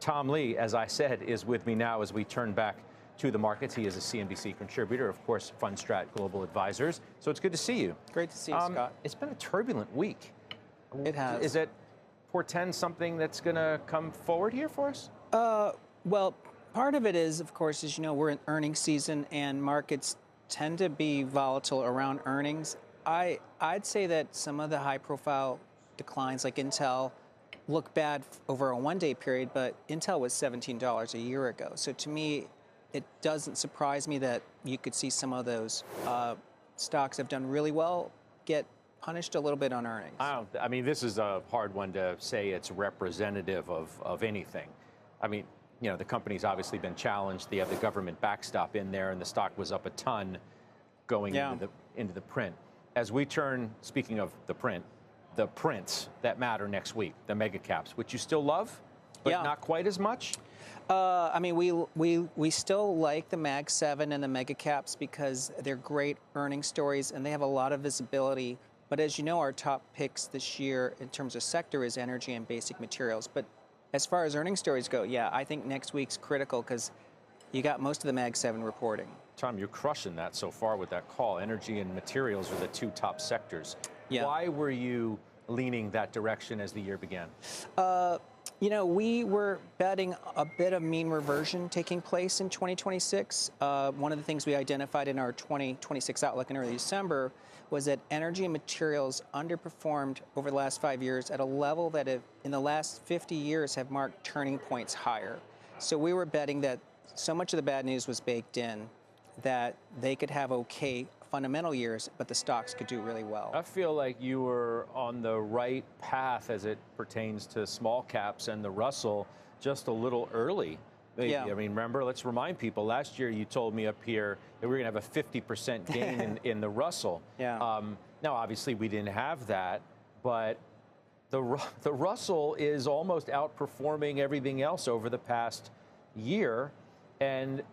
Tom Lee, as I said, is with me now as we turn back to the markets. He is a CNBC contributor, of course, Fundstrat Global Advisors. So it's good to see you. Great to see you, Scott. It's been a turbulent week. It has. Is it portend something that's going to come forward here for us? Well, part of it is, of course, as you know, we're in earnings season and markets tend to be volatile around earnings. I'd say that some of the high-profile declines, like Intel, look bad over a one-day period, but Intel was $17 a year ago. So to me, it doesn't surprise me that you could see some of those stocks have done really well get punished a little bit on earnings. I mean, this is a hard one to say it's representative of anything. I mean, you know, the company's obviously been challenged. They have the government backstop in there, and the stock was up a ton going into the print. As we turn, speaking of the print, the prints that matter next week, the mega caps, which you still love, but not quite as much? I mean, we still like the Mag 7 and the mega caps because they're great earnings stories and they have a lot of visibility. But as you know, our top picks this year in terms of sector is energy and basic materials. But as far as earnings stories go, yeah, I think next week's critical because you got most of the Mag 7 reporting. Tom, you're crushing that so far with that call. Energy and materials are the two top sectors. Yeah. Why were you leaning that direction as the year began? You know, we were betting a bit of mean reversion taking place in 2026. One of the things we identified in our 2026 outlook in early December was that energy and materials underperformed over the last 5 years at a level that in the last 50 years have marked turning points higher. So we were betting that so much of the bad news was baked in that they could have okay fundamental years, but the stocks could do really well. I feel like you were on the right path as it pertains to small caps and the Russell just a little early. Maybe. Yeah. I mean, remember, let's remind people, last year you told me up here that we were going to have a 50% gain in the Russell. Yeah. Now, obviously, we didn't have that, but the Russell is almost outperforming everything else over the past year, and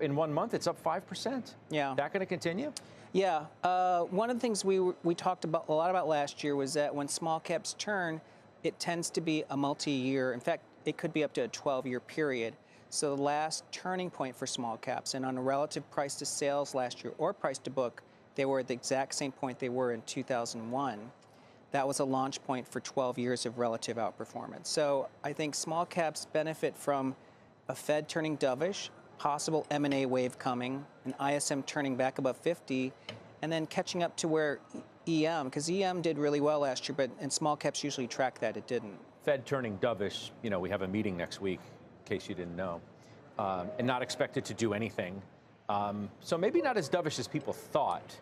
in 1 month, it's up 5%. Yeah. Is that going to continue? Yeah. One of the things we talked about a lot about last year was that when small caps turn, it tends to be a multi-year. In fact, it could be up to a 12-year period. So the last turning point for small caps, and on a relative price to sales last year or price to book, they were at the exact same point they were in 2001. That was a launch point for 12 years of relative outperformance. So I think small caps benefit from a Fed turning dovish, possible M&A wave coming, an ISM turning back above 50, and then catching up to where EM, because EM did really well last year, and small caps usually track that. It didn't. Fed turning dovish, you know, we have a meeting next week, in case you didn't know, and not expected to do anything. So maybe not as dovish as people thought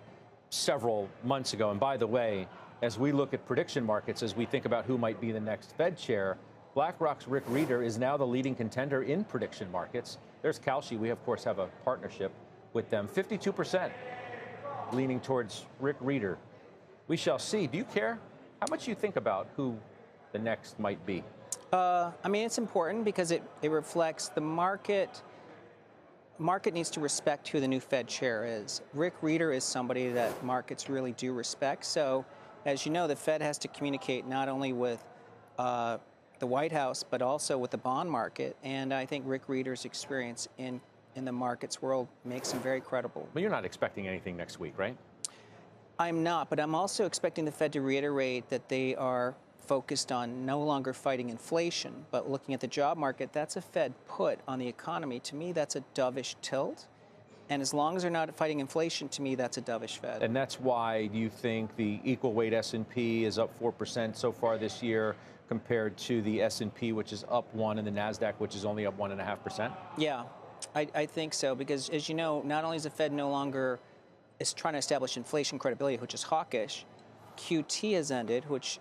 several months ago. And by the way, as we look at prediction markets, as we think about who might be the next Fed chair, BlackRock's Rick Rieder is now the leading contender in prediction markets. There's Kalshi. We, of course, have a partnership with them. 52% leaning towards Rick Rieder. We shall see. Do you care how much you think about who the next might be? I mean, it's important because it reflects the market. Market needs to respect who the new Fed chair is. Rick Rieder is somebody that markets really do respect. So, as you know, the Fed has to communicate not only with the White House, but also with the bond market. And I think Rick Rieder's experience in the markets world makes him very credible. But you're not expecting anything next week, right? I'm not, but I'm also expecting the Fed to reiterate that they are focused on no longer fighting inflation, but looking at the job market. That's a Fed put on the economy. To me, that's a dovish tilt. And as long as they're not fighting inflation, to me, that's a dovish Fed. And that's why you think the equal weight S&P is up 4% so far this year compared to the S&P, which is up 1%, and the NASDAQ, which is only up 1.5%? Yeah, I think so, because as you know, not only is the Fed no longer is trying to establish inflation credibility, which is hawkish, QT has ended, which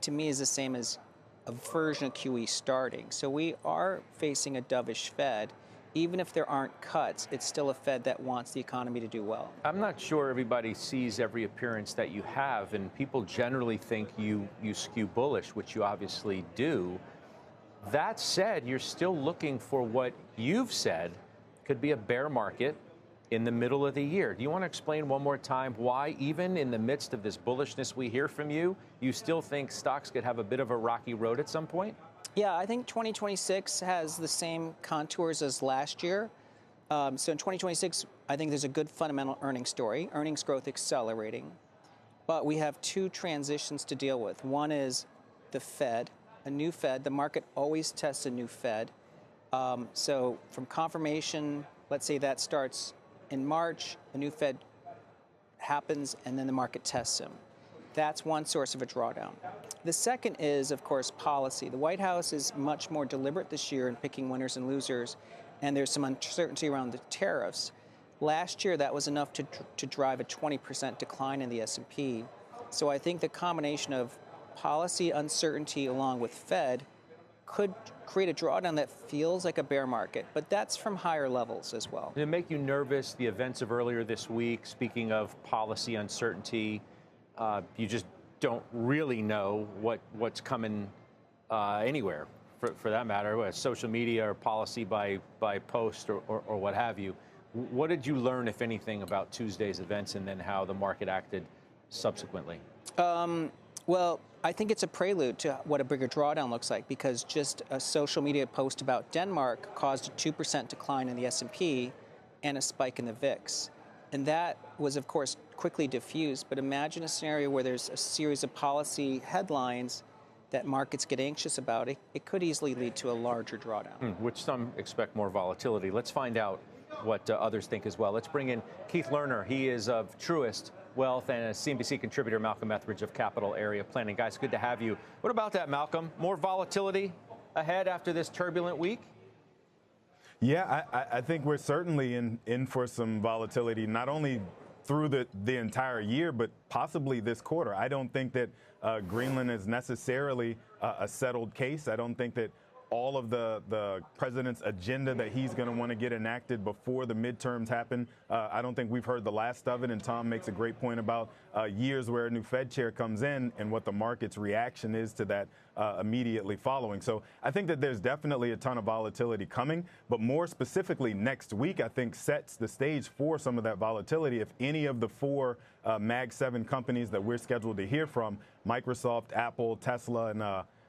to me is the same as a version of QE starting. So we are facing a dovish Fed. Even if there aren't cuts, it's still a Fed that wants the economy to do well. I'm not sure everybody sees every appearance that you have, and people generally think you skew bullish, which you obviously do. That said, you're still looking for what you've said could be a bear market in the middle of the year. Do you want to explain one more time why, even in the midst of this bullishness we hear from you, you still think stocks could have a bit of a rocky road at some point? Yeah, I think 2026 has the same contours as last year. So in 2026, I think there's a good fundamental earnings story, earnings growth accelerating. But we have two transitions to deal with. One is the Fed, a new Fed. The market always tests a new Fed. So from confirmation, let's say that starts in March, a new Fed happens, and then the market tests him. That's one source of a drawdown. The second is, of course, policy. The White House is much more deliberate this year in picking winners and losers, and there's some uncertainty around the tariffs. Last year, that was enough to drive a 20% decline in the S&P. So I think the combination of policy uncertainty along with Fed could create a drawdown that feels like a bear market, but that's from higher levels as well. Did it make you nervous, the events of earlier this week, speaking of policy uncertainty? You just don't really know what's coming anywhere, for that matter, whether it's social media or policy by post or what have you. What did you learn, if anything, about Tuesday's events and then how the market acted subsequently? Well, I think it's a prelude to what a bigger drawdown looks like, because just a social media post about Denmark caused a 2% decline in the S&P and a spike in the VIX. And that was, of course, quickly diffused. But imagine a scenario where there's a series of policy headlines that markets get anxious about. It could easily lead to a larger drawdown. Which some expect more volatility. Let's find out what others think as well. Let's bring in Keith Lerner. He is of Truist Wealth and a CNBC contributor, Malcolm Etheridge of Capital Area Planning. Guys, good to have you. What about that, Malcolm? More volatility ahead after this turbulent week? Yeah, I think we're certainly in for some volatility, not only through the entire year, but possibly this quarter. I don't think that Greenland is necessarily a settled case. I don't think that all of the president's agenda that he's going to want to get enacted before the midterms happen. I don't think we've heard the last of it, and Tom makes a great point about years where a new Fed chair comes in and what the market's reaction is to that immediately following. So I think that there's definitely a ton of volatility coming, but more specifically next week, I think sets the stage for some of that volatility. If any of the four Mag 7 companies that we're scheduled to hear from, Microsoft, Apple, Tesla, and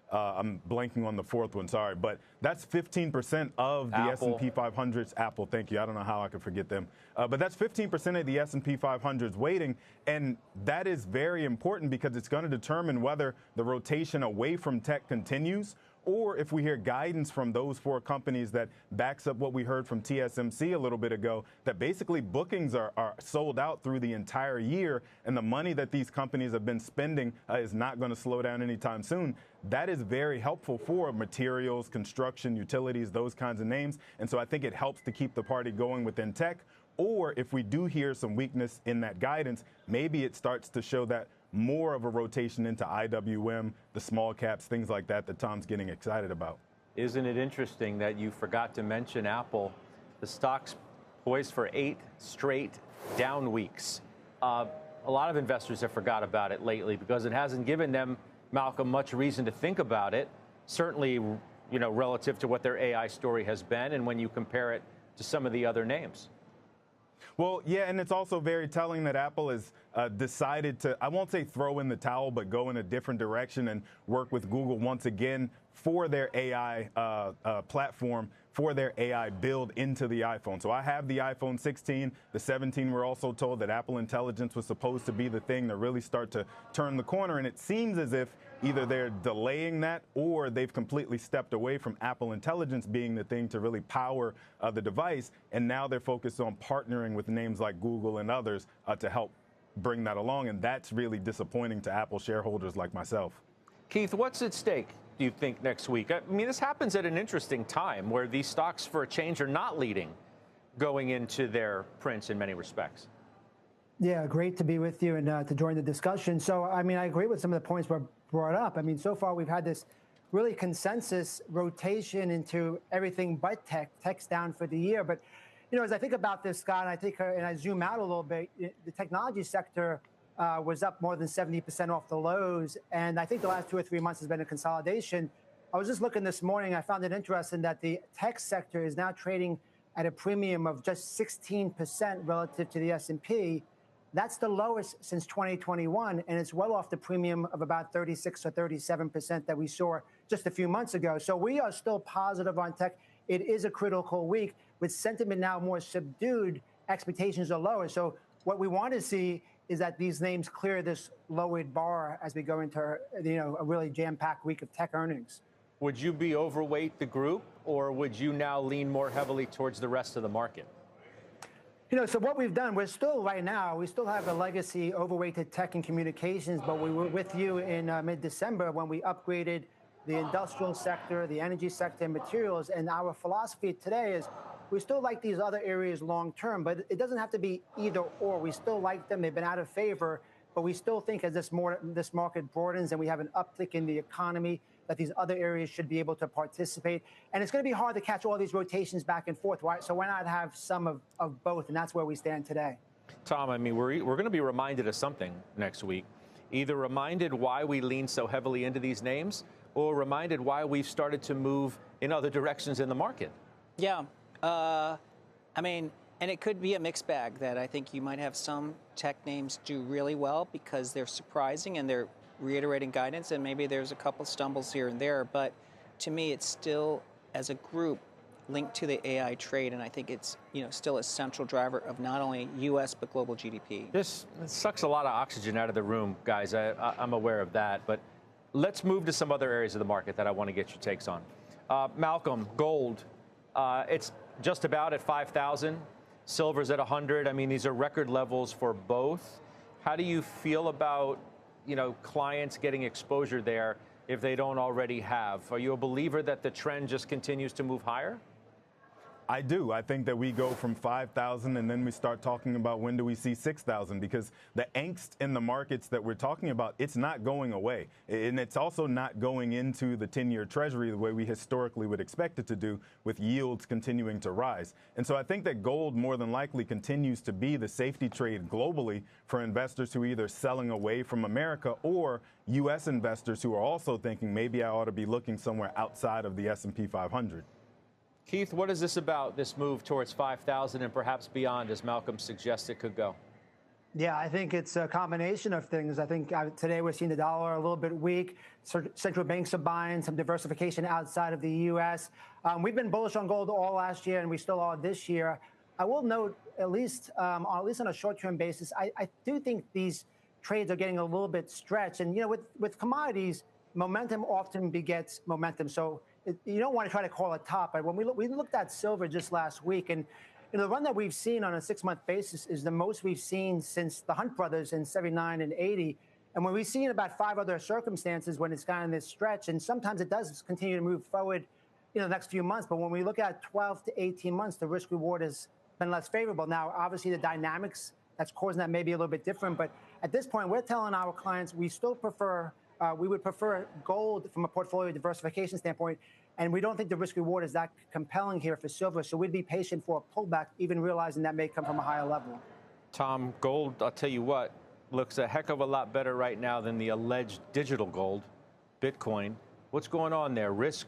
I'm blanking on the fourth one, sorry, but that's 15% of the S&P 500's. Apple, thank you. I don't know how I could forget them. But that's 15% of the S&P 500's weighting, and that is very important because it's going to determine whether the rotation away from tech continues, or if we hear guidance from those four companies that backs up what we heard from TSMC a little bit ago, that basically bookings are sold out through the entire year, and the money that these companies have been spending is not going to slow down anytime soon. That is very helpful for materials, construction, utilities, those kinds of names. And so I think it helps to keep the party going within tech. Or if we do hear some weakness in that guidance, maybe it starts to show that more of a rotation into IWM, the small caps, things like that Tom's getting excited about. Isn't it interesting that you forgot to mention Apple? The stock's poised for 8 straight down weeks. A lot of investors have forgot about it lately because it hasn't given them, Malcolm, much reason to think about it. Certainly, relative to what their AI story has been, and when you compare it to some of the other names. Well, yeah, and it's also very telling that Apple has decided to, I won't say throw in the towel, but go in a different direction and work with Google once again for their AI platform, for their AI build into the iPhone. So I have the iPhone 16, the 17. We're also told that Apple Intelligence was supposed to be the thing to really start to turn the corner. And it seems as if either they're delaying that or they've completely stepped away from Apple Intelligence being the thing to really power the device. And now they're focused on partnering with names like Google and others to help bring that along. And that's really disappointing to Apple shareholders like myself. Keith, what's at stake, do you think, next week? I mean, this happens at an interesting time where these stocks, for a change, are not leading going into their prints in many respects. Yeah, great to be with you and to join the discussion. So, I mean, I agree with some of the points were brought up. I mean, so far we've had this really consensus rotation into everything but tech. Tech's down for the year. But, as I think about this, Scott, and I zoom out a little bit, the technology sector was up more than 70% off the lows. And I think the last 2 or 3 months has been a consolidation. I was just looking this morning. I found it interesting that the tech sector is now trading at a premium of just 16% relative to the S&P. That's the lowest since 2021, and it's well off the premium of about 36 or 37% that we saw just a few months ago. So we are still positive on tech. It is a critical week with sentiment now more subdued. Expectations are lower. So what we want to see is that these names clear this lowered bar as we go into a really jam-packed week of tech earnings. Would you be overweight the group, or would you now lean more heavily towards the rest of the market? So what we've done, we still have a legacy overweight to tech and communications, but we were with you in mid-December when we upgraded the industrial sector, the energy sector, and materials. And our philosophy today is we still like these other areas long term, but it doesn't have to be either or. We still like them. They've been out of favor, but we still think as this market broadens and we have an uptick in the economy, that these other areas should be able to participate. And it's going to be hard to catch all these rotations back and forth, right? So why not have some of both? And that's where we stand today. Tom, I mean, we're going to be reminded of something next week. Either reminded why we lean so heavily into these names, or reminded why we've started to move in other directions in the market. Yeah. I mean, and it could be a mixed bag that I think you might have some tech names do really well because they're surprising and they're reiterating guidance, and maybe there's a couple stumbles here and there. But to me, it's still, as a group, linked to the AI trade, and I think it's still a central driver of not only U.S. but global GDP. This sucks a lot of oxygen out of the room, guys. I'm aware of that, but let's move to some other areas of the market that I want to get your takes on. Malcolm, gold, it's just about at 5,000. Silver's at 100. I mean, these are record levels for both. How do you feel about clients getting exposure there if they don't already have? Are you a believer that the trend just continues to move higher? I do. I think that we go from 5,000 and then we start talking about when do we see 6,000, because the angst in the markets that we're talking about, it's not going away. And it's also not going into the 10-year Treasury the way we historically would expect it to do, with yields continuing to rise. And so I think that gold more than likely continues to be the safety trade globally for investors who are either selling away from America or U.S. investors who are also thinking maybe I ought to be looking somewhere outside of the S&P 500. Keith, what is this about, this move towards 5,000 and perhaps beyond, as Malcolm suggests it could go? Yeah, I think it's a combination of things. I think today we're seeing the dollar a little bit weak. Central banks are buying some diversification outside of the U.S. We've been bullish on gold all last year, and we still are this year. I will note, at least on a short-term basis, I do think these trades are getting a little bit stretched. And, with commodities, momentum often begets momentum. So you don't want to try to call a top. But when we looked at silver just last week, and the run that we've seen on a 6-month basis is the most we've seen since the Hunt brothers in 79 and 80. And when we've seen about 5 other circumstances when it's gotten this stretch, and sometimes it does continue to move forward, the next few months. But when we look at 12 to 18 months, the risk reward has been less favorable. Now, obviously, the dynamics that's causing that may be a little bit different. But at this point, we're telling our clients we still prefer, we would prefer gold from a portfolio diversification standpoint. And we don't think the risk reward is that compelling here for silver. So we'd be patient for a pullback, even realizing that may come from a higher level. Tom, gold, I'll tell you what, looks a heck of a lot better right now than the alleged digital gold, Bitcoin. What's going on there? Risk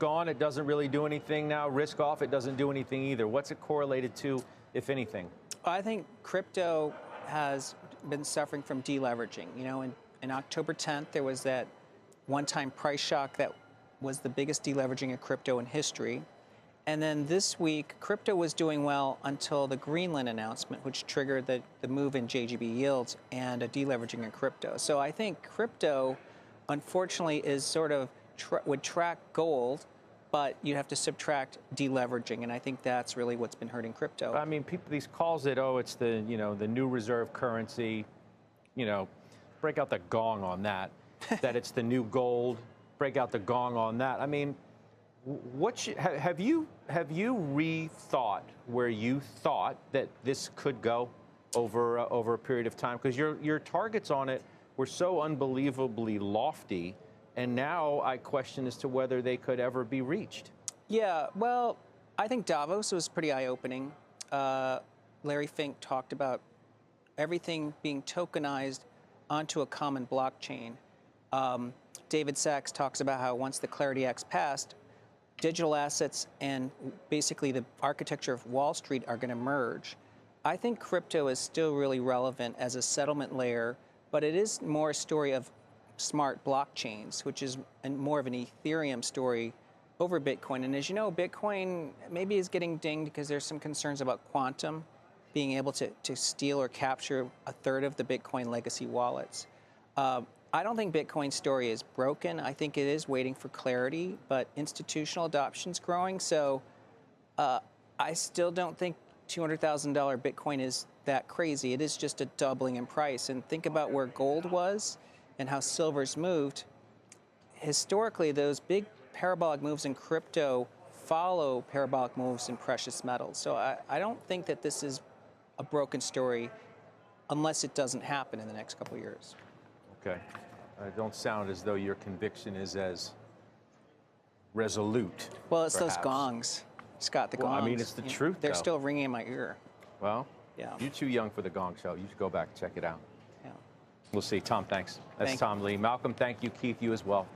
on, it doesn't really do anything now. Risk off, it doesn't do anything either. What's it correlated to, if anything? I think crypto has been suffering from deleveraging. In October 10th, there was that one-time price shock that was the biggest deleveraging of crypto in history. And then this week, crypto was doing well until the Greenland announcement, which triggered the move in JGB yields and a deleveraging in crypto. So I think crypto, unfortunately, is sort of would track gold, but you have to subtract deleveraging, and I think that's really what's been hurting crypto. I mean, these calls it, it's the the new reserve currency. Break out the gong on that. That it's the new gold. Break out the gong on that. I mean, have you rethought where you thought that this could go over a period of time? Because your targets on it were so unbelievably lofty, and now I question as to whether they could ever be reached. Yeah, well, I think Davos was pretty eye-opening. Larry Fink talked about everything being tokenized onto a common blockchain. David Sachs talks about how once the Clarity Act's passed, digital assets and basically the architecture of Wall Street are going to merge. I think crypto is still really relevant as a settlement layer, but it is more a story of smart blockchains, which is more of an Ethereum story over Bitcoin. And as you know, Bitcoin maybe is getting dinged because there's some concerns about quantum being able to steal or capture a third of the Bitcoin legacy wallets. I don't think Bitcoin's story is broken. I think it is waiting for clarity, but institutional adoption's growing. So I still don't think $200,000 Bitcoin is that crazy. It is just a doubling in price. And think about where gold was and how silver's moved. Historically, those big parabolic moves in crypto follow parabolic moves in precious metals. So I don't think that this is a broken story unless it doesn't happen in the next couple of years. Okay. Don't sound as though your conviction is as resolute. Well, it's perhaps. those gongs, Scott, the gongs. I mean, it's the truth, They're though. still ringing in my ear. Well, yeah. You're too young for the Gong Show. You should go back and check it out. Yeah. We'll see. Tom, thanks. That's Thank Tom Lee. Malcolm, thank you. Keith, you as well.